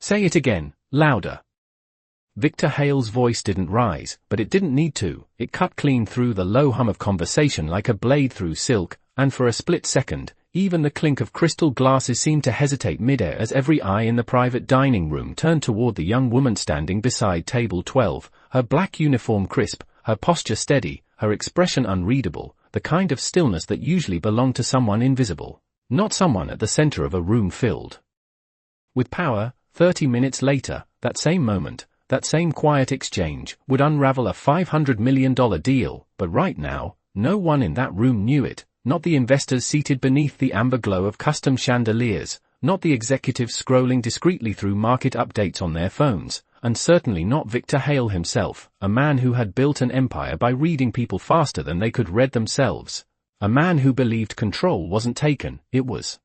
Say it again, louder. Victor Hale's voice didn't rise, but it didn't need to. It cut clean through the low hum of conversation like a blade through silk, and for a split second, even the clink of crystal glasses seemed to hesitate midair as every eye in the private dining room turned toward the young woman standing beside table 12, her black uniform crisp, her posture steady, her expression unreadable, the kind of stillness that usually belonged to someone invisible, not someone at the center of a room filled with power. 30 minutes later, that same moment, that same quiet exchange, would unravel a $500 million deal, but right now, no one in that room knew it, not the investors seated beneath the amber glow of custom chandeliers, not the executives scrolling discreetly through market updates on their phones, and certainly not Victor Hale himself, a man who had built an empire by reading people faster than they could read themselves, a man who believed control wasn't taken, it was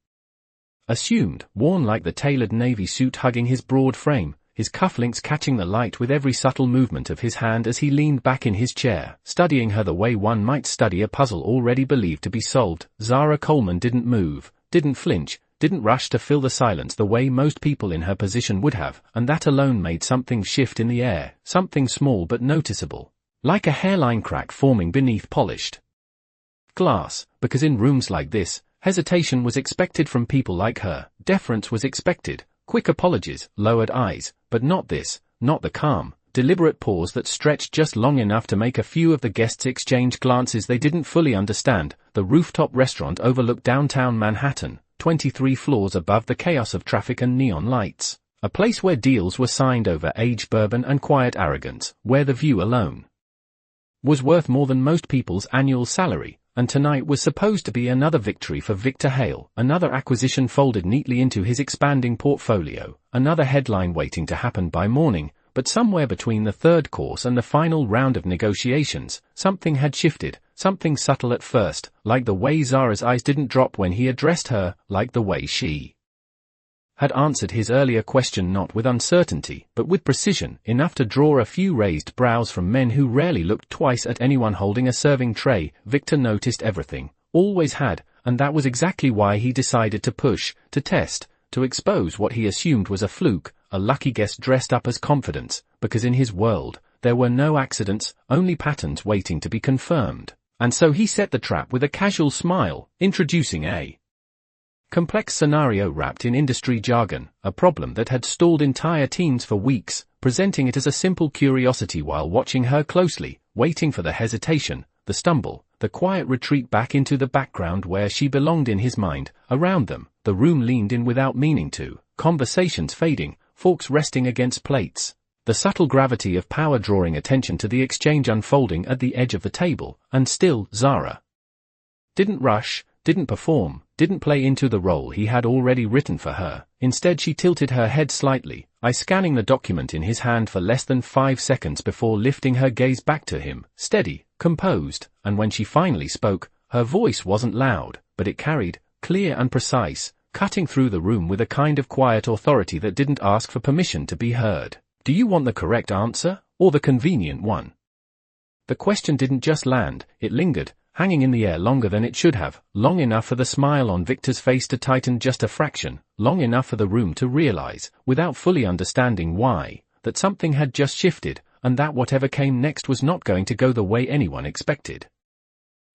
assumed, worn like the tailored navy suit hugging his broad frame, his cufflinks catching the light with every subtle movement of his hand as he leaned back in his chair, studying her the way one might study a puzzle already believed to be solved. Zara Coleman didn't move, didn't flinch, didn't rush to fill the silence the way most people in her position would have, and that alone made something shift in the air, something small but noticeable, like a hairline crack forming beneath polished glass, because in rooms like this, hesitation was expected from people like her, deference was expected, quick apologies, lowered eyes, but not this, not the calm, deliberate pause that stretched just long enough to make a few of the guests exchange glances they didn't fully understand. The rooftop restaurant overlooked downtown Manhattan, 23 floors above the chaos of traffic and neon lights, a place where deals were signed over aged bourbon and quiet arrogance, where the view alone was worth more than most people's annual salary. And tonight was supposed to be another victory for Victor Hale, another acquisition folded neatly into his expanding portfolio, another headline waiting to happen by morning, but somewhere between the third course and the final round of negotiations, something had shifted, something subtle at first, like the way Zara's eyes didn't drop when he addressed her, like the way she had answered his earlier question not with uncertainty, but with precision, enough to draw a few raised brows from men who rarely looked twice at anyone holding a serving tray. Victor noticed everything, always had, and that was exactly why he decided to push, to test, to expose what he assumed was a fluke, a lucky guess dressed up as confidence, because in his world, there were no accidents, only patterns waiting to be confirmed. And so he set the trap with a casual smile, introducing a complex scenario wrapped in industry jargon, a problem that had stalled entire teams for weeks, presenting it as a simple curiosity while watching her closely, waiting for the hesitation, the stumble, the quiet retreat back into the background where she belonged in his mind. Around them, the room leaned in without meaning to, conversations fading, forks resting against plates, the subtle gravity of power drawing attention to the exchange unfolding at the edge of the table, and still, Zara didn't rush, didn't perform, didn't play into the role he had already written for her. Instead she tilted her head slightly, scanning the document in his hand for less than 5 seconds before lifting her gaze back to him, steady, composed, and when she finally spoke, her voice wasn't loud, but it carried, clear and precise, cutting through the room with a kind of quiet authority that didn't ask for permission to be heard. Do you want the correct answer, or the convenient one? The question didn't just land, it lingered, hanging in the air longer than it should have, long enough for the smile on Victor's face to tighten just a fraction, long enough for the room to realize, without fully understanding why, that something had just shifted, and that whatever came next was not going to go the way anyone expected.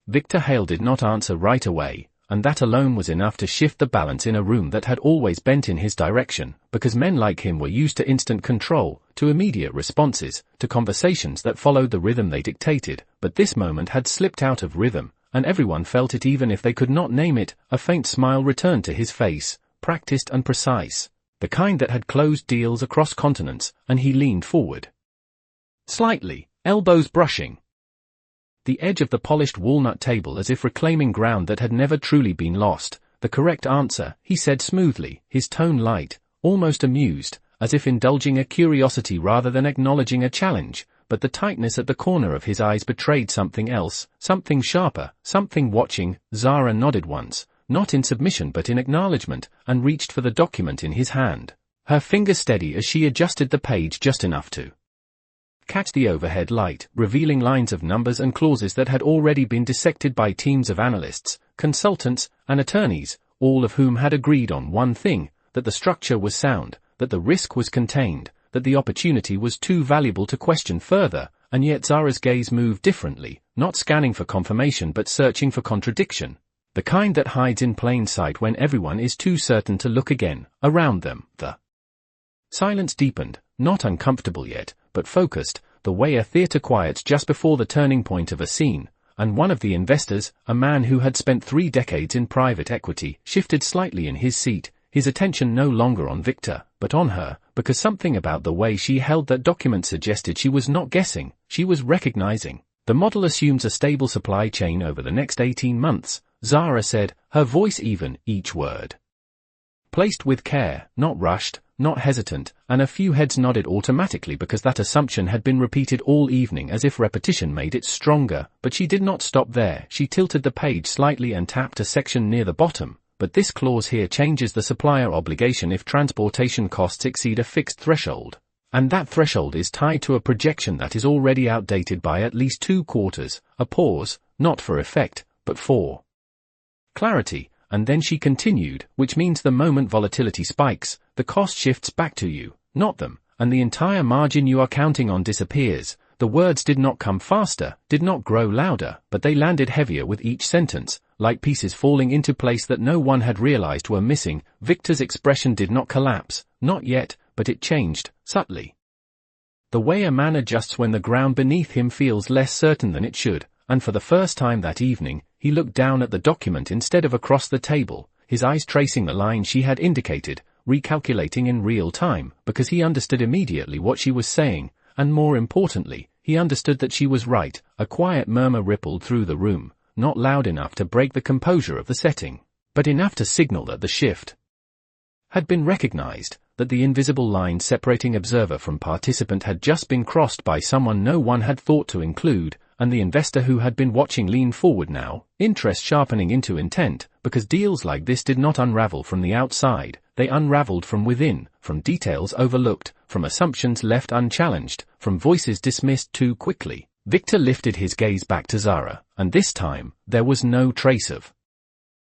Victor Hale did not answer right away, and that alone was enough to shift the balance in a room that had always bent in his direction, because men like him were used to instant control, to immediate responses, to conversations that followed the rhythm they dictated, but this moment had slipped out of rhythm, and everyone felt it even if they could not name it. A faint smile returned to his face, practiced and precise, the kind that had closed deals across continents, and he leaned forward slightly, elbows brushing the edge of the polished walnut table as if reclaiming ground that had never truly been lost. The correct answer, he said smoothly, his tone light, almost amused, as if indulging a curiosity rather than acknowledging a challenge, but the tightness at the corner of his eyes betrayed something else, something sharper, something watching. Zara nodded once, not in submission but in acknowledgement, and reached for the document in his hand, her fingers steady as she adjusted the page just enough to catch the overhead light, revealing lines of numbers and clauses that had already been dissected by teams of analysts, consultants, and attorneys, all of whom had agreed on one thing, that the structure was sound, that the risk was contained, that the opportunity was too valuable to question further, and yet Zara's gaze moved differently, not scanning for confirmation but searching for contradiction. The kind that hides in plain sight when everyone is too certain to look again. Around them, the silence deepened, not uncomfortable yet, but focused, the way a theater quiets just before the turning point of a scene, and one of the investors, a man who had spent 3 decades in private equity, shifted slightly in his seat, his attention no longer on Victor, but on her, because something about the way she held that document suggested she was not guessing, she was recognizing. The model assumes a stable supply chain over the next 18 months, Zara said, her voice even, each word placed with care, not rushed, not hesitant, and a few heads nodded automatically because that assumption had been repeated all evening as if repetition made it stronger, but she did not stop there. She tilted the page slightly and tapped a section near the bottom. But this clause here changes the supplier obligation if transportation costs exceed a fixed threshold. And that threshold is tied to a projection that is already outdated by at least 2 quarters, a pause, not for effect, but for clarity. And then she continued, which means the moment volatility spikes, the cost shifts back to you, not them, and the entire margin you are counting on disappears. The words did not come faster, did not grow louder, but they landed heavier with each sentence, like pieces falling into place that no one had realized were missing. Victor's expression did not collapse, not yet, but it changed, subtly. The way a man adjusts when the ground beneath him feels less certain than it should, and for the first time that evening, he looked down at the document instead of across the table, his eyes tracing the line she had indicated, recalculating in real time, because he understood immediately what she was saying, and more importantly, he understood that she was right. A quiet murmur rippled through the room, not loud enough to break the composure of the setting, but enough to signal that the shift had been recognized, that the invisible line separating observer from participant had just been crossed by someone no one had thought to include, and the investor who had been watching leaned forward now, interest sharpening into intent, because deals like this did not unravel from the outside, they unraveled from within, from details overlooked, from assumptions left unchallenged, from voices dismissed too quickly. Victor lifted his gaze back to Zara, and this time, there was no trace of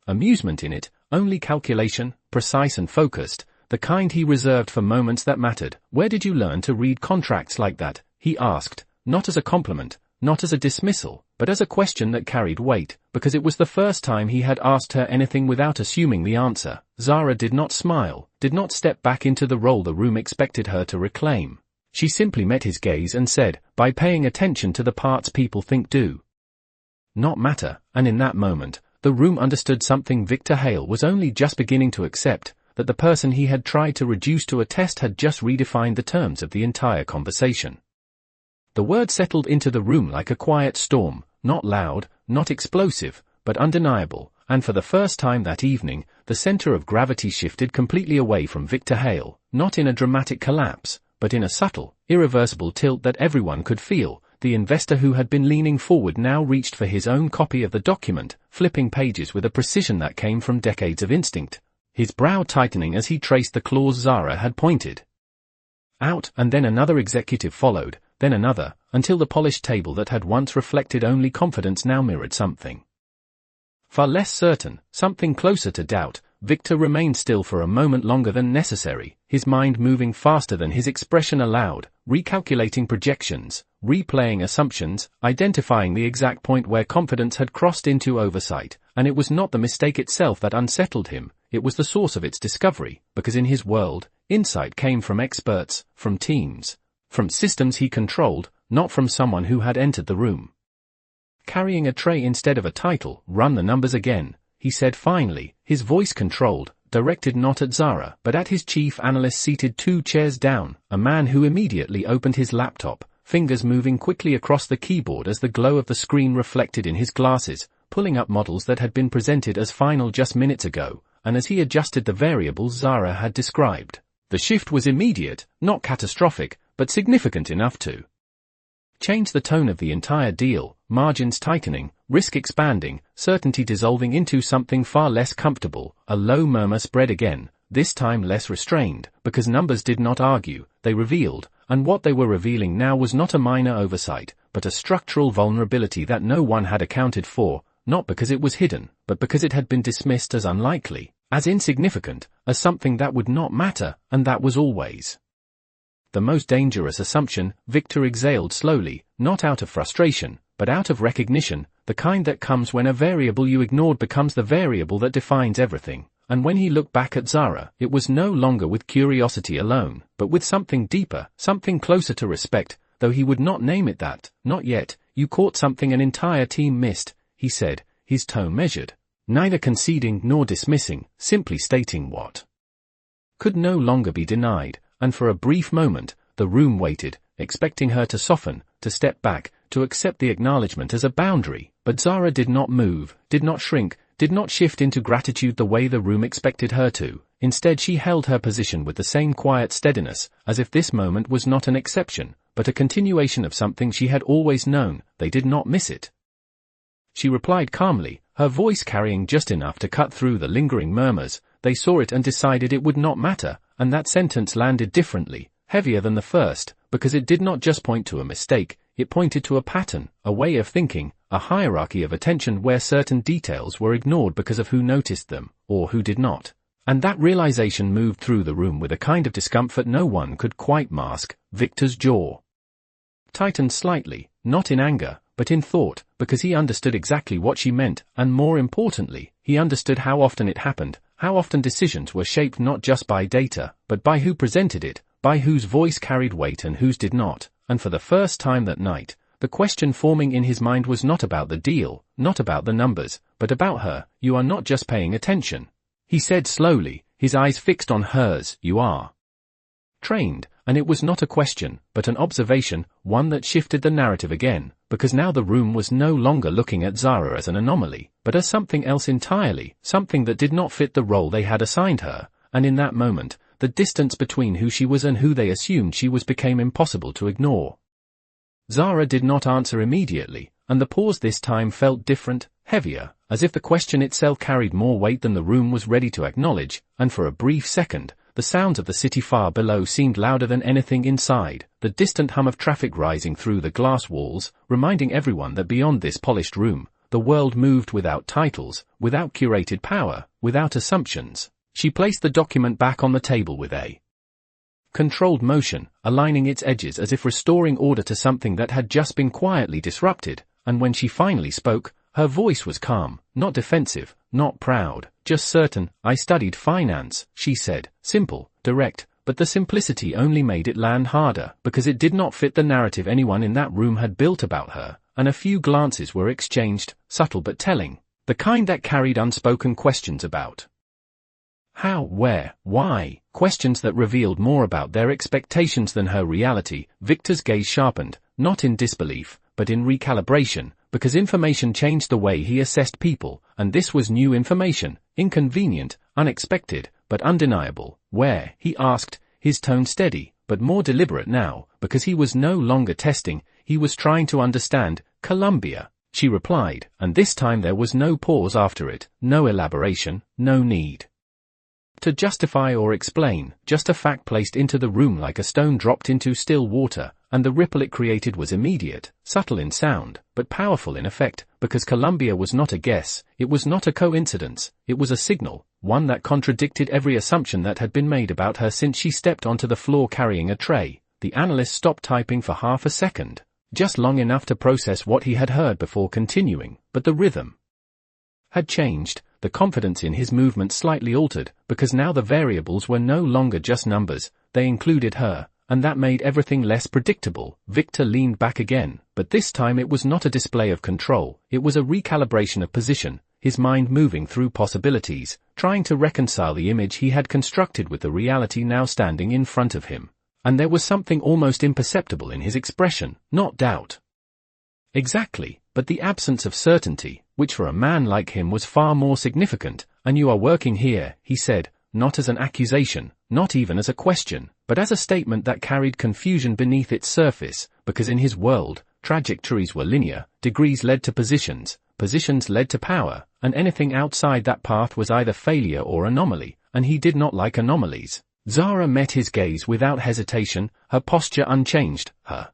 amusement in it, only calculation, precise and focused, the kind he reserved for moments that mattered. Where did you learn to read contracts like that? He asked, not as a compliment, not as a dismissal, but as a question that carried weight, because it was the first time he had asked her anything without assuming the answer. Zara did not smile, did not step back into the role the room expected her to reclaim. She simply met his gaze and said, by paying attention to the parts people think do not matter, and in that moment, the room understood something Victor Hale was only just beginning to accept, that the person he had tried to reduce to a test had just redefined the terms of the entire conversation. The word settled into the room like a quiet storm, not loud, not explosive, but undeniable, and for the first time that evening, the center of gravity shifted completely away from Victor Hale, not in a dramatic collapse, but in a subtle, irreversible tilt that everyone could feel. The investor who had been leaning forward now reached for his own copy of the document, flipping pages with a precision that came from decades of instinct, his brow tightening as he traced the clause Zara had pointed out, and then another executive followed, then another, until the polished table that had once reflected only confidence now mirrored something far less certain, something closer to doubt. Victor remained still for a moment longer than necessary, his mind moving faster than his expression allowed, recalculating projections, replaying assumptions, identifying the exact point where confidence had crossed into oversight, and it was not the mistake itself that unsettled him, it was the source of its discovery, because in his world, insight came from experts, from teams, from systems he controlled, not from someone who had entered the room carrying a tray instead of a title. Run the numbers again, he said finally, his voice controlled, directed not at Zara but at his chief analyst seated 2 chairs down, a man who immediately opened his laptop, fingers moving quickly across the keyboard as the glow of the screen reflected in his glasses, pulling up models that had been presented as final just minutes ago, and as he adjusted the variables Zara had described. The shift was immediate, not catastrophic, but significant enough to change the tone of the entire deal, margins tightening, risk expanding, certainty dissolving into something far less comfortable. A low murmur spread again, this time less restrained, because numbers did not argue, they revealed, and what they were revealing now was not a minor oversight, but a structural vulnerability that no one had accounted for, not because it was hidden, but because it had been dismissed as unlikely. As insignificant, as something that would not matter, and that was always the most dangerous assumption. Victor exhaled slowly, not out of frustration, but out of recognition, the kind that comes when a variable you ignored becomes the variable that defines everything. And when he looked back at Zara, it was no longer with curiosity alone, but with something deeper, something closer to respect, though he would not name it that. Not yet. You caught something an entire team missed, he said, his tone measured, neither conceding nor dismissing, simply stating what could no longer be denied. And for a brief moment, the room waited, expecting her to soften, to step back, to accept the acknowledgement as a boundary. But Zara did not move, did not shrink, did not shift into gratitude the way the room expected her to. Instead, she held her position with the same quiet steadiness, as if this moment was not an exception, but a continuation of something she had always known. They did not miss it. She replied calmly, her voice carrying just enough to cut through the lingering murmurs. They saw it and decided it would not matter. And that sentence landed differently, heavier than the first, because it did not just point to a mistake, it pointed to a pattern, a way of thinking, a hierarchy of attention where certain details were ignored because of who noticed them, or who did not. And that realization moved through the room with a kind of discomfort no one could quite mask. Victor's jaw tightened slightly, not in anger, but in thought, because he understood exactly what she meant, and more importantly, he understood how often it happened. How often decisions were shaped not just by data, but by who presented it, by whose voice carried weight and whose did not. And for the first time that night, the question forming in his mind was not about the deal, not about the numbers, but about her. You are not just paying attention, he said slowly, his eyes fixed on hers. You are trained. And it was not a question, but an observation, one that shifted the narrative again, because now the room was no longer looking at Zara as an anomaly, but as something else entirely, something that did not fit the role they had assigned her. And in that moment, the distance between who she was and who they assumed she was became impossible to ignore. Zara did not answer immediately, and the pause this time felt different, heavier, as if the question itself carried more weight than the room was ready to acknowledge. And for a brief second, the sounds of the city far below seemed louder than anything inside, the distant hum of traffic rising through the glass walls, reminding everyone that beyond this polished room, the world moved without titles, without curated power, without assumptions. She placed the document back on the table with a controlled motion, aligning its edges as if restoring order to something that had just been quietly disrupted. And when she finally spoke, her voice was calm, not defensive, not proud, just certain. I studied finance, she said, simple, direct, but the simplicity only made it land harder, because it did not fit the narrative anyone in that room had built about her. And a few glances were exchanged, subtle but telling, the kind that carried unspoken questions about how, where, why, questions that revealed more about their expectations than her reality. Victor's gaze sharpened, not in disbelief, but in recalibration, because information changed the way he assessed people, and this was new information, inconvenient, unexpected, but undeniable. Where, he asked, his tone steady, but more deliberate now, because he was no longer testing, he was trying to understand. Colombia, she replied, and this time there was no pause after it, no elaboration, no need to justify or explain, just a fact placed into the room like a stone dropped into still water, and the ripple it created was immediate, subtle in sound, but powerful in effect, because Colombia was not a guess, it was not a coincidence, it was a signal, one that contradicted every assumption that had been made about her since she stepped onto the floor carrying a tray. The analyst stopped typing for half a second, just long enough to process what he had heard before continuing, but the rhythm had changed. The confidence in his movement slightly altered, because now the variables were no longer just numbers, they included her, and that made everything less predictable. Victor leaned back again, but this time it was not a display of control, it was a recalibration of position, his mind moving through possibilities, trying to reconcile the image he had constructed with the reality now standing in front of him. And there was something almost imperceptible in his expression, not doubt exactly, but the absence of certainty, which for a man like him was far more significant. And you are working here, he said, not as an accusation, not even as a question, but as a statement that carried confusion beneath its surface, because in his world, trajectories were linear, degrees led to positions, positions led to power, and anything outside that path was either failure or anomaly, and he did not like anomalies. Zara met his gaze without hesitation, her posture unchanged, her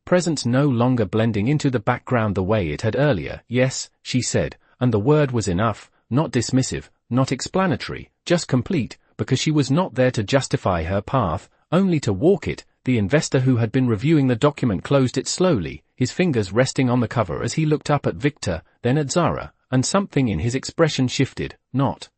presence no longer blending into the background the way it had earlier. Yes, she said, and the word was enough, not dismissive, not explanatory, just complete, because she was not there to justify her path, only to walk it. The investor who had been reviewing the document closed it slowly, his fingers resting on the cover as he looked up at Victor, then at Zara, and something in his expression shifted, not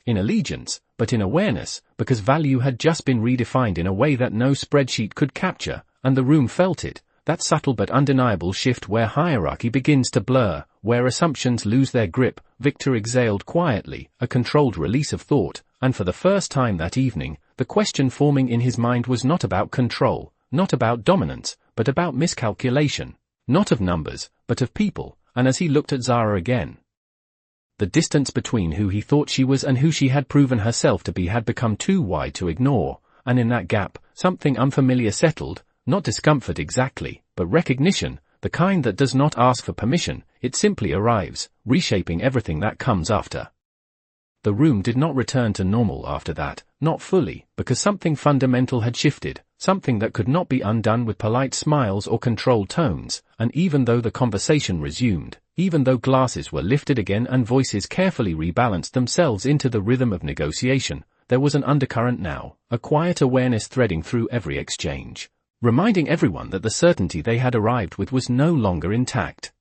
in allegiance, but in awareness, because value had just been redefined in a way that no spreadsheet could capture, and the room felt it, that subtle but undeniable shift where hierarchy begins to blur, where assumptions lose their grip. Victor exhaled quietly, a controlled release of thought, and for the first time that evening, the question forming in his mind was not about control, not about dominance, but about miscalculation, not of numbers, but of people. And as he looked at Zara again, the distance between who he thought she was and who she had proven herself to be had become too wide to ignore, and in that gap, something unfamiliar settled, not discomfort exactly, but recognition, the kind that does not ask for permission, it simply arrives, reshaping everything that comes after. The room did not return to normal after that, not fully, because something fundamental had shifted, something that could not be undone with polite smiles or controlled tones, and even though the conversation resumed, even though glasses were lifted again and voices carefully rebalanced themselves into the rhythm of negotiation, there was an undercurrent now, a quiet awareness threading through every exchange, reminding everyone that the certainty they had arrived with was no longer intact.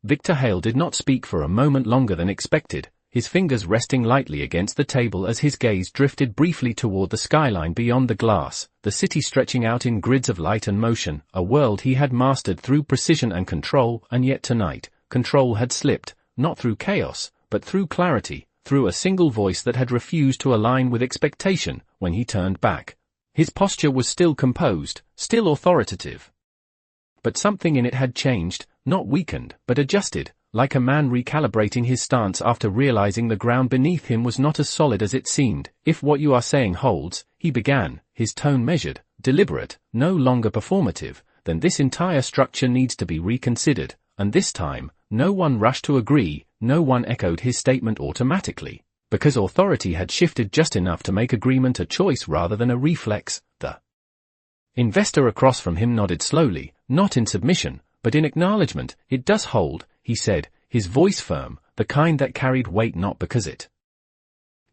Victor Hale did not speak for a moment longer than expected, his fingers resting lightly against the table as his gaze drifted briefly toward the skyline beyond the glass, the city stretching out in grids of light and motion, a world he had mastered through precision and control. And yet tonight, control had slipped, not through chaos, but through clarity, through a single voice that had refused to align with expectation. When he turned back, his posture was still composed, still authoritative. But something in it had changed, not weakened, but adjusted, like a man recalibrating his stance after realizing the ground beneath him was not as solid as it seemed. If what you are saying holds, he began, his tone measured, deliberate, no longer performative, then this entire structure needs to be reconsidered, and this time, no one rushed to agree, no one echoed his statement automatically, because authority had shifted just enough to make agreement a choice rather than a reflex. The investor across from him nodded slowly, not in submission, but in acknowledgement. It does hold, he said, his voice firm, the kind that carried weight not because it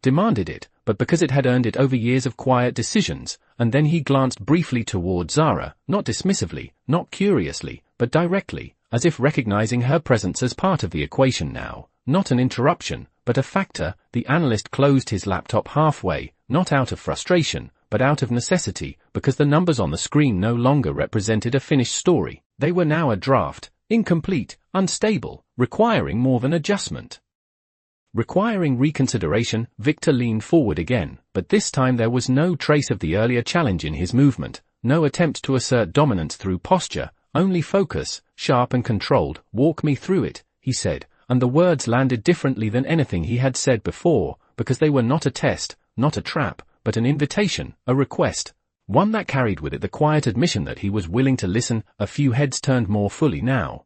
demanded it, but because it had earned it over years of quiet decisions. And then he glanced briefly toward Zara, not dismissively, not curiously, but directly, as if recognizing her presence as part of the equation now, not an interruption, but a factor. The analyst closed his laptop halfway, not out of frustration, but out of necessity, because the numbers on the screen no longer represented a finished story. They were now a draft, incomplete, unstable, requiring more than adjustment, requiring reconsideration. Victor leaned forward again, but this time there was no trace of the earlier challenge in his movement, no attempt to assert dominance through posture, only focus, sharp and controlled. Walk me through it, he said, and the words landed differently than anything he had said before, because they were not a test, not a trap, but an invitation, a request, one that carried with it the quiet admission that he was willing to listen. A few heads turned more fully now,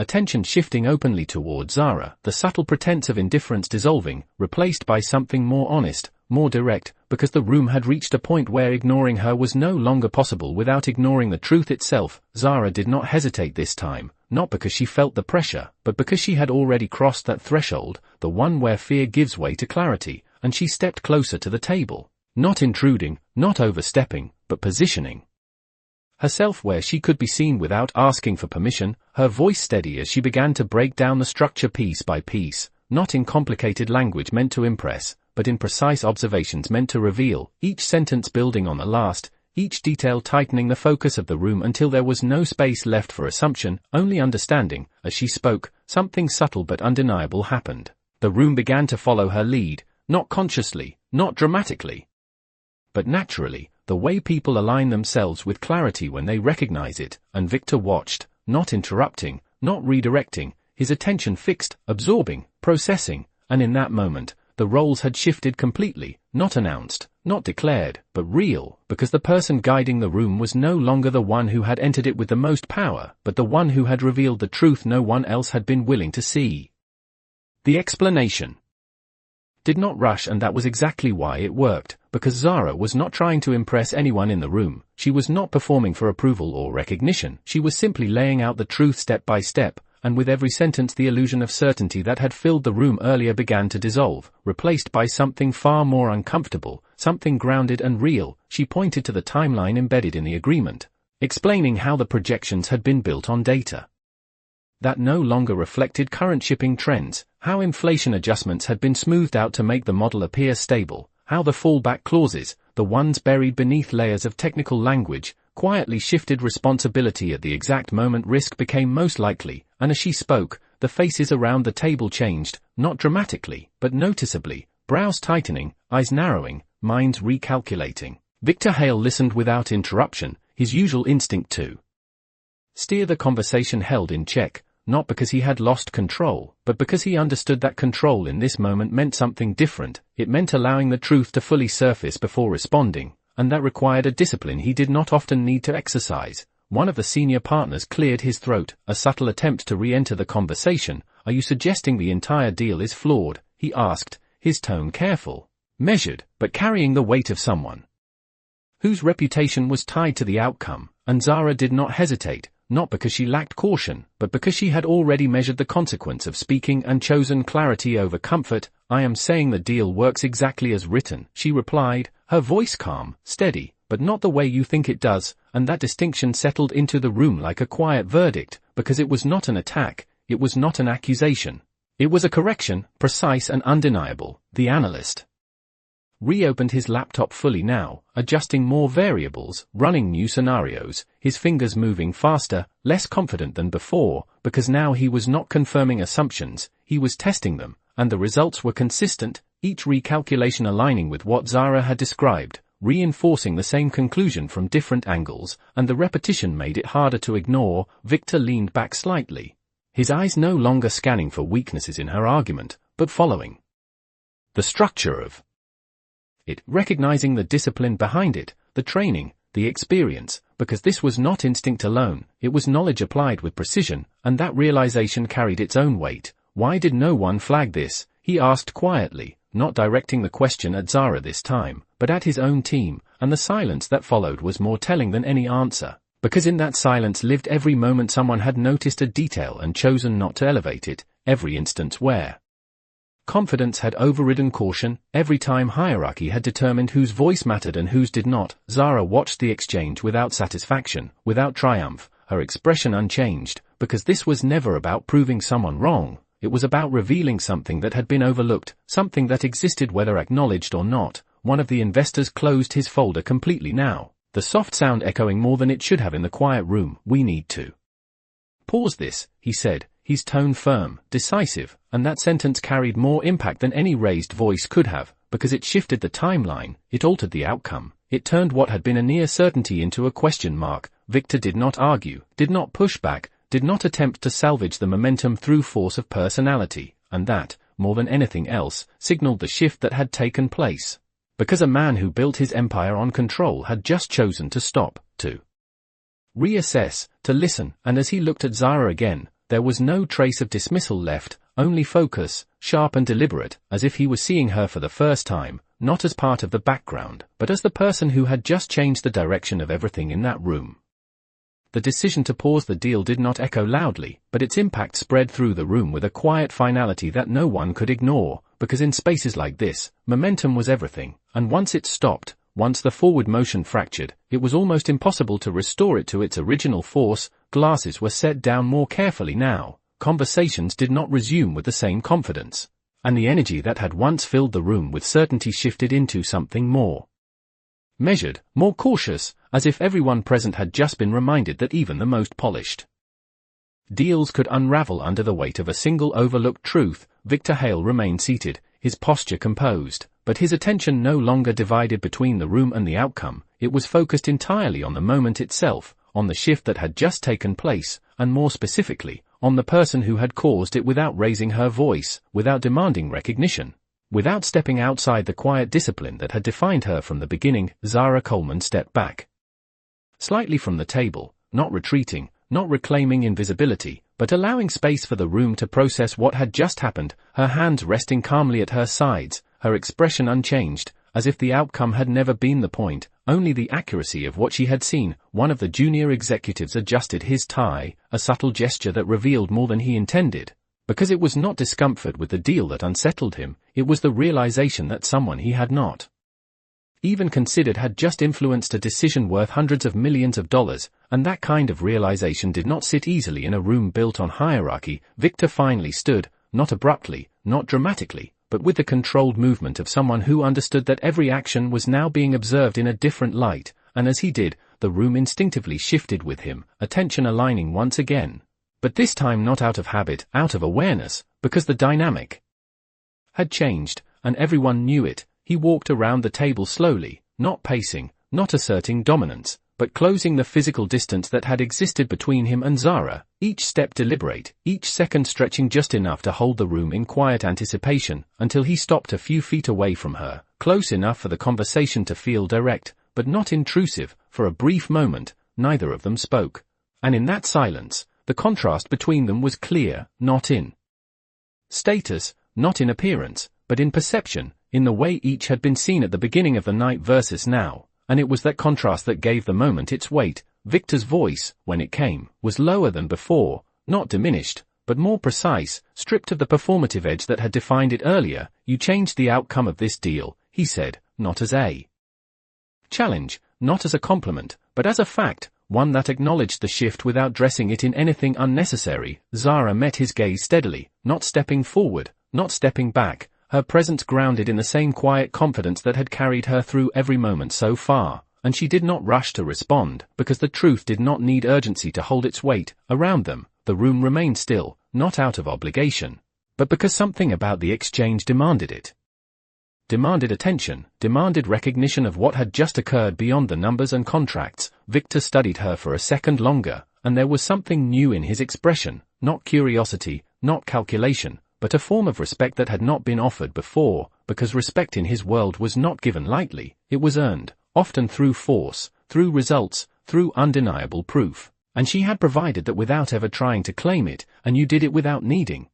attention shifting openly toward Zara, the subtle pretense of indifference dissolving, replaced by something more honest, more direct, because the room had reached a point where ignoring her was no longer possible without ignoring the truth itself. Zara did not hesitate this time, not because she felt the pressure, but because she had already crossed that threshold, the one where fear gives way to clarity, and she stepped closer to the table, not intruding, not overstepping, but positioning herself where she could be seen without asking for permission, her voice steady as she began to break down the structure piece by piece, not in complicated language meant to impress, but in precise observations meant to reveal, each sentence building on the last, each detail tightening the focus of the room until there was no space left for assumption, only understanding. As she spoke, something subtle but undeniable happened. The room began to follow her lead, not consciously, not dramatically, but naturally, the way people align themselves with clarity when they recognize it. And Victor watched, not interrupting, not redirecting, his attention fixed, absorbing, processing, and in that moment, the roles had shifted completely, not announced, not declared, but real, because the person guiding the room was no longer the one who had entered it with the most power, but the one who had revealed the truth no one else had been willing to see. The explanation did not rush, and that was exactly why it worked, because Zara was not trying to impress anyone in the room, she was not performing for approval or recognition, she was simply laying out the truth step by step, and with every sentence the illusion of certainty that had filled the room earlier began to dissolve, replaced by something far more uncomfortable, something grounded and real. She pointed to the timeline embedded in the agreement, explaining how the projections had been built on data that no longer reflected current shipping trends, how inflation adjustments had been smoothed out to make the model appear stable, how the fallback clauses, the ones buried beneath layers of technical language, quietly shifted responsibility at the exact moment risk became most likely, and as she spoke, the faces around the table changed, not dramatically, but noticeably, brows tightening, eyes narrowing, minds recalculating. Victor Hale listened without interruption, his usual instinct to steer the conversation held in check, not because he had lost control, but because he understood that control in this moment meant something different. It meant allowing the truth to fully surface before responding, and that required a discipline he did not often need to exercise. One of the senior partners cleared his throat, a subtle attempt to re-enter the conversation. "Are you suggesting the entire deal is flawed?" he asked, his tone careful, measured, but carrying the weight of someone whose reputation was tied to the outcome. And Zara did not hesitate, not because she lacked caution, but because she had already measured the consequence of speaking and chosen clarity over comfort. "I am saying the deal works exactly as written," she replied, her voice calm, steady, "but not the way you think it does," and that distinction settled into the room like a quiet verdict, because it was not an attack, it was not an accusation. It was a correction, precise and undeniable. The analyst reopened his laptop fully now, adjusting more variables, running new scenarios, his fingers moving faster, less confident than before, because now he was not confirming assumptions, he was testing them, and the results were consistent, each recalculation aligning with what Zara had described, reinforcing the same conclusion from different angles, and the repetition made it harder to ignore. Victor leaned back slightly, his eyes no longer scanning for weaknesses in her argument, but following the structure of it, recognizing the discipline behind it, the training, the experience, because this was not instinct alone, it was knowledge applied with precision, and that realization carried its own weight. "Why did no one flag this?" he asked quietly, not directing the question at Zara this time, but at his own team, and the silence that followed was more telling than any answer, because in that silence lived every moment someone had noticed a detail and chosen not to elevate it, every instance where confidence had overridden caution, every time hierarchy had determined whose voice mattered and whose did not. Zara watched the exchange without satisfaction, without triumph, her expression unchanged, because this was never about proving someone wrong, it was about revealing something that had been overlooked, something that existed whether acknowledged or not. One of the investors closed his folder completely now, the soft sound echoing more than it should have in the quiet room. "We need to pause this," he said, his tone firm, decisive, and that sentence carried more impact than any raised voice could have, because it shifted the timeline, it altered the outcome, it turned what had been a near certainty into a question mark. Victor did not argue, did not push back, did not attempt to salvage the momentum through force of personality, and that, more than anything else, signaled the shift that had taken place. Because a man who built his empire on control had just chosen to stop, to reassess, to listen, and as he looked at Zara again, there was no trace of dismissal left, only focus, sharp and deliberate, as if he was seeing her for the first time, not as part of the background, but as the person who had just changed the direction of everything in that room. The decision to pause the deal did not echo loudly, but its impact spread through the room with a quiet finality that no one could ignore, because in spaces like this, momentum was everything, and once it stopped, once the forward motion fractured, it was almost impossible to restore it to its original force. Glasses were set down more carefully now, conversations did not resume with the same confidence, and the energy that had once filled the room with certainty shifted into something more measured, more cautious, as if everyone present had just been reminded that even the most polished deals could unravel under the weight of a single overlooked truth. Victor Hale remained seated, his posture composed, but his attention no longer divided between the room and the outcome. It was focused entirely on the moment itself, on the shift that had just taken place, and more specifically, on the person who had caused it without raising her voice, without demanding recognition, without stepping outside the quiet discipline that had defined her from the beginning. Zara Coleman stepped back slightly from the table, not retreating, not reclaiming invisibility, but allowing space for the room to process what had just happened, her hands resting calmly at her sides, her expression unchanged, as if the outcome had never been the point, only the accuracy of what she had seen. One of the junior executives adjusted his tie, a subtle gesture that revealed more than he intended. Because it was not discomfort with the deal that unsettled him, it was the realization that someone he had not even considered had just influenced a decision worth hundreds of millions of dollars, and that kind of realization did not sit easily in a room built on hierarchy. Victor finally stood, not abruptly, not dramatically, but with the controlled movement of someone who understood that every action was now being observed in a different light, and as he did, the room instinctively shifted with him, attention aligning once again. But this time not out of habit, out of awareness, because the dynamic had changed, and everyone knew it. He walked around the table slowly, not pacing, not asserting dominance, but closing the physical distance that had existed between him and Zara, each step deliberate, each second stretching just enough to hold the room in quiet anticipation, until he stopped a few feet away from her, close enough for the conversation to feel direct, but not intrusive. For a brief moment, neither of them spoke. And in that silence, the contrast between them was clear, not in status, not in appearance, but in perception, in the way each had been seen at the beginning of the night versus now, and it was that contrast that gave the moment its weight. Victor's voice, when it came, was lower than before, not diminished, but more precise, stripped of the performative edge that had defined it earlier. "You changed the outcome of this deal," he said, not as a challenge, not as a compliment, but as a fact, one that acknowledged the shift without dressing it in anything unnecessary. Zara met his gaze steadily, not stepping forward, not stepping back, her presence grounded in the same quiet confidence that had carried her through every moment so far, and she did not rush to respond, because the truth did not need urgency to hold its weight. Around them, the room remained still, not out of obligation, but because something about the exchange demanded it. Demanded attention, demanded recognition of what had just occurred beyond the numbers and contracts. Victor studied her for a second longer, and there was something new in his expression, not curiosity, not calculation, but a form of respect that had not been offered before, because respect in his world was not given lightly. It was earned, often through force, through results, through undeniable proof, and she had provided that without ever trying to claim it, and you did it without needing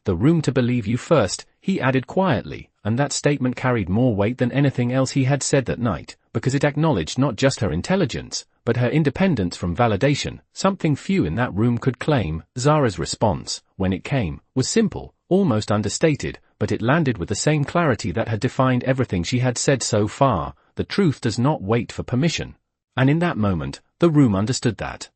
the room to believe you first, he added quietly, and that statement carried more weight than anything else he had said that night, because it acknowledged not just her intelligence, but her independence from validation, something few in that room could claim. Zara's response, when it came, was simple, almost understated, but it landed with the same clarity that had defined everything she had said so far: the truth does not wait for permission. And in that moment, the room understood that.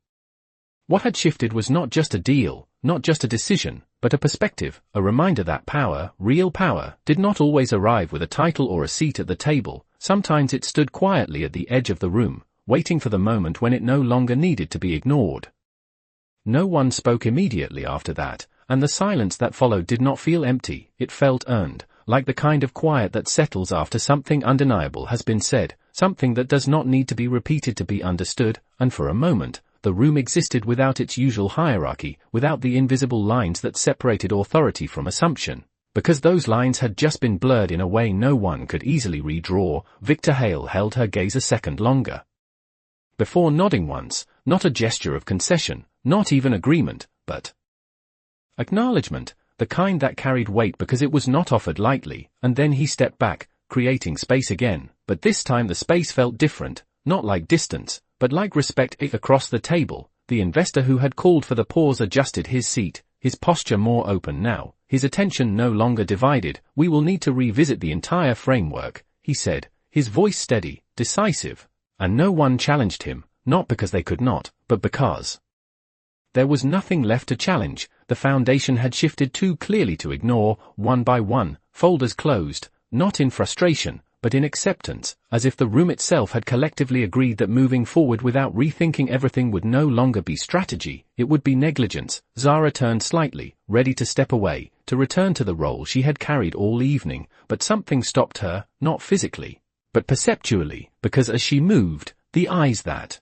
What had shifted was not just a deal, not just a decision, but a perspective, a reminder that power, real power, did not always arrive with a title or a seat at the table. Sometimes it stood quietly at the edge of the room, waiting for the moment when it no longer needed to be ignored. No one spoke immediately after that, and the silence that followed did not feel empty. It felt earned, like the kind of quiet that settles after something undeniable has been said, something that does not need to be repeated to be understood. And for a moment, the room existed without its usual hierarchy, without the invisible lines that separated authority from assumption, because those lines had just been blurred in a way no one could easily redraw. Victor Hale held her gaze a second longer before nodding once, not a gesture of concession, not even agreement, but acknowledgement, the kind that carried weight because it was not offered lightly. And then he stepped back, creating space again, but this time the space felt different, not like distance, but like respect. Across the table, the investor who had called for the pause adjusted his seat, his posture more open now, his attention no longer divided. "We will need to revisit the entire framework," he said, his voice steady, decisive, and no one challenged him, not because they could not, but because there was nothing left to challenge. The foundation had shifted too clearly to ignore. One by one, folders closed, not in frustration, but in acceptance, as if the room itself had collectively agreed that moving forward without rethinking everything would no longer be strategy, it would be negligence. Zara turned slightly, ready to step away, to return to the role she had carried all evening, but something stopped her, not physically, but perceptually, because as she moved, the eyes that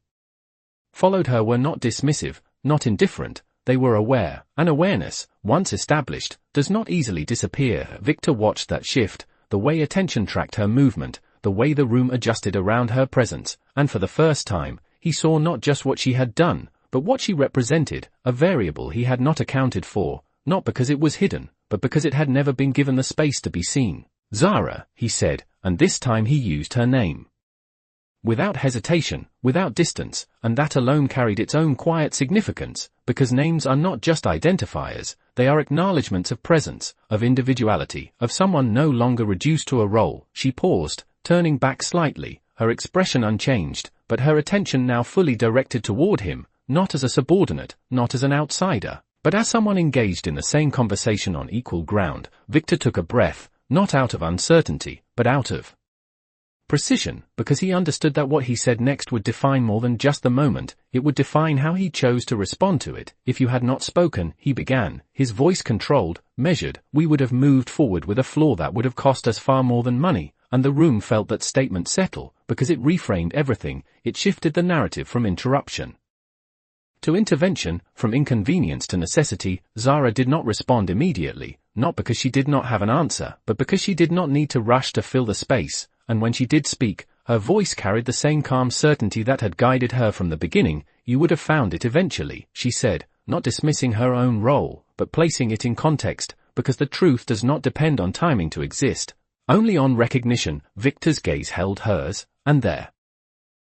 followed her were not dismissive, not indifferent, they were aware. An awareness, once established, does not easily disappear. Victor watched that shift, the way attention tracked her movement, the way the room adjusted around her presence, and for the first time, he saw not just what she had done, but what she represented, a variable he had not accounted for, not because it was hidden, but because it had never been given the space to be seen. "Zara," he said, and this time he used her name. without hesitation, without distance, and that alone carried its own quiet significance, because names are not just identifiers, they are acknowledgments of presence, of individuality, of someone no longer reduced to a role. She paused, turning back slightly, her expression unchanged, but her attention now fully directed toward him, not as a subordinate, not as an outsider, but as someone engaged in the same conversation on equal ground. Victor took a breath, not out of uncertainty, but out of precision, because he understood that what he said next would define more than just the moment, it would define how he chose to respond to it. If you had not spoken, he began, his voice controlled, measured, we would have moved forward with a flaw that would have cost us far more than money, and the room felt that statement settle, because it reframed everything, it shifted the narrative from interruption to intervention, from inconvenience to necessity. Zara did not respond immediately, not because she did not have an answer, but because she did not need to rush to fill the space, and when she did speak, her voice carried the same calm certainty that had guided her from the beginning. You would have found it eventually, she said, not dismissing her own role, but placing it in context, because the truth does not depend on timing to exist, only on recognition. Victor's gaze held hers, and there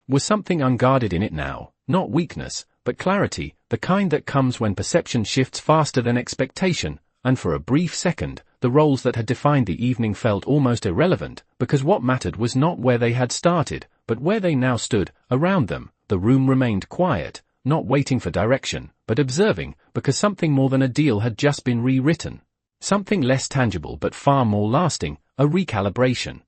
was something unguarded in it now, not weakness, but clarity, the kind that comes when perception shifts faster than expectation, and for a brief second, the roles that had defined the evening felt almost irrelevant, because what mattered was not where they had started, but where they now stood. Around them, the room remained quiet, not waiting for direction, but observing, because something more than a deal had just been rewritten. Something less tangible but far more lasting, a recalibration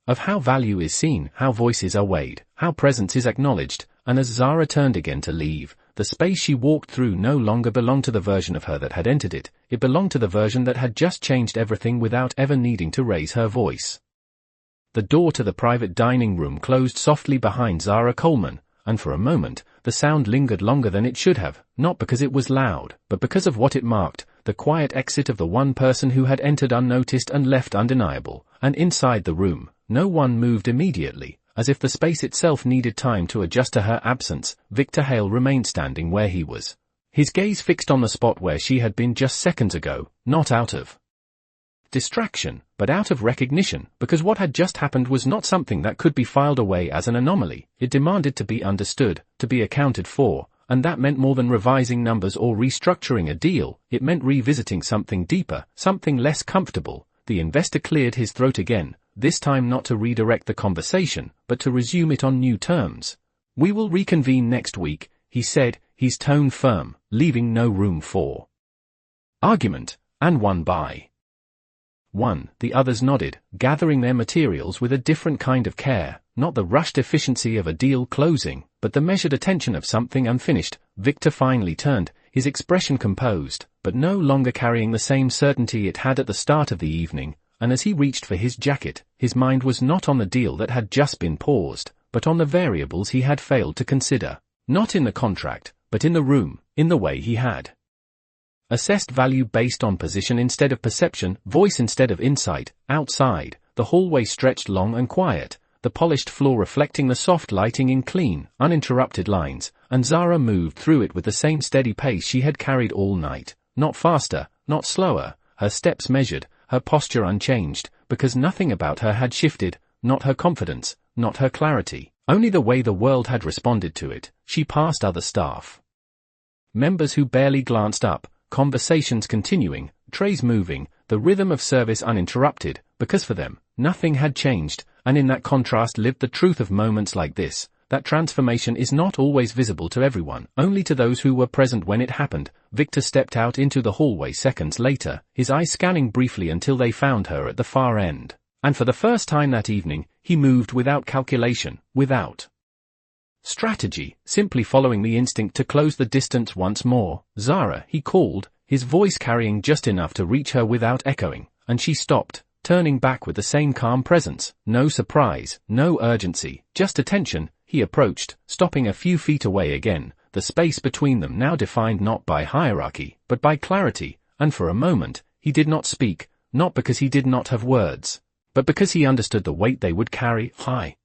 of how value is seen, how voices are weighed, how presence is acknowledged. And as Zara turned again to leave, the space she walked through no longer belonged to the version of her that had entered it, it belonged to the version that had just changed everything without ever needing to raise her voice. The door to the private dining room closed softly behind Zara Coleman, and for a moment, the sound lingered longer than it should have, not because it was loud, but because of what it marked, the quiet exit of the one person who had entered unnoticed and left undeniable. And inside the room, no one moved immediately, as if the space itself needed time to adjust to her absence. Victor Hale remained standing where he was, his gaze fixed on the spot where she had been just seconds ago, not out of distraction, but out of recognition, because what had just happened was not something that could be filed away as an anomaly. It demanded to be understood, to be accounted for, and that meant more than revising numbers or restructuring a deal. It meant revisiting something deeper, something less comfortable. The investor cleared his throat again, this time not to redirect the conversation, but to resume it on new terms. We will reconvene next week, he said, his tone firm, leaving no room for argument. And one by one, the others nodded, gathering their materials with a different kind of care, not the rushed efficiency of a deal closing, but the measured attention of something unfinished. Victor finally turned, his expression composed, but no longer carrying the same certainty it had at the start of the evening, and as he reached for his jacket, his mind was not on the deal that had just been paused, but on the variables he had failed to consider, not in the contract, but in the room, in the way he had assessed value based on position instead of perception, voice instead of insight. Outside, the hallway stretched long and quiet, the polished floor reflecting the soft lighting in clean, uninterrupted lines, and Zara moved through it with the same steady pace she had carried all night, not faster, not slower, her steps measured, her posture unchanged, because nothing about her had shifted, not her confidence, not her clarity, only the way the world had responded to it. She passed other staff members who barely glanced up, conversations continuing, trays moving, the rhythm of service uninterrupted, because for them, nothing had changed, and in that contrast lived the truth of moments like this, that transformation is not always visible to everyone, only to those who were present when it happened. Victor stepped out into the hallway seconds later, his eyes scanning briefly until they found her at the far end, and for the first time that evening, he moved without calculation, without strategy, simply following the instinct to close the distance once more. Zara, he called, his voice carrying just enough to reach her without echoing, and she stopped, turning back with the same calm presence, no surprise, no urgency, just attention. He approached, stopping a few feet away again, the space between them now defined not by hierarchy, but by clarity, and for a moment, he did not speak, not because he did not have words, but because he understood the weight they would carry. I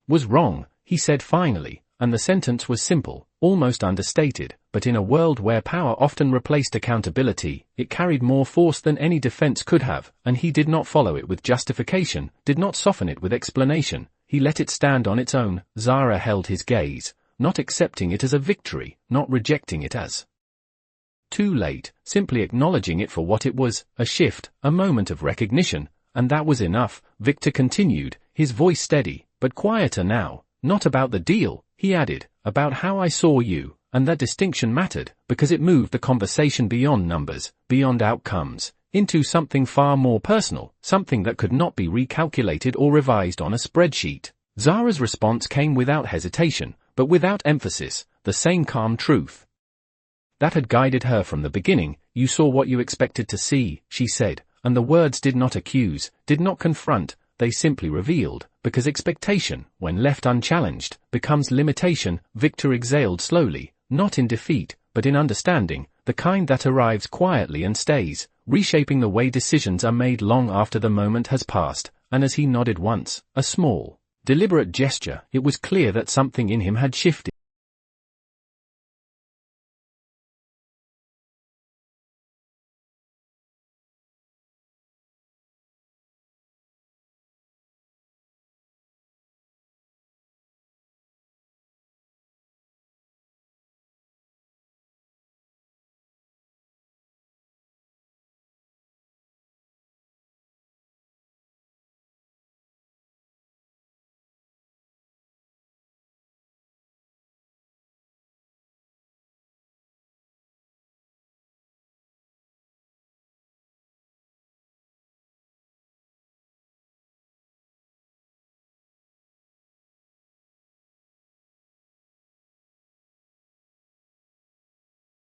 was wrong, he said finally, and the sentence was simple, almost understated, but in a world where power often replaced accountability, it carried more force than any defense could have, and he did not follow it with justification, did not soften it with explanation. he let it stand on its own. Zara held his gaze, not accepting it as a victory, not rejecting it as too late, simply acknowledging it for what it was, a shift, a moment of recognition, and that was enough. Victor continued, his voice steady, but quieter now. Not about the deal, he added, about how I saw you, and that distinction mattered, because it moved the conversation beyond numbers, beyond outcomes, into something far more personal, something that could not be recalculated or revised on a spreadsheet. Zara's response came without hesitation, but without emphasis, the same calm truth that had guided her from the beginning. You saw what you expected to see, she said, and the words did not accuse, did not confront, they simply revealed, because expectation, when left unchallenged, becomes limitation. Victor exhaled slowly, not in defeat, but in understanding, the kind that arrives quietly and stays, reshaping the way decisions are made long after the moment has passed. And as he nodded once, a small, deliberate gesture, it was clear that something in him had shifted.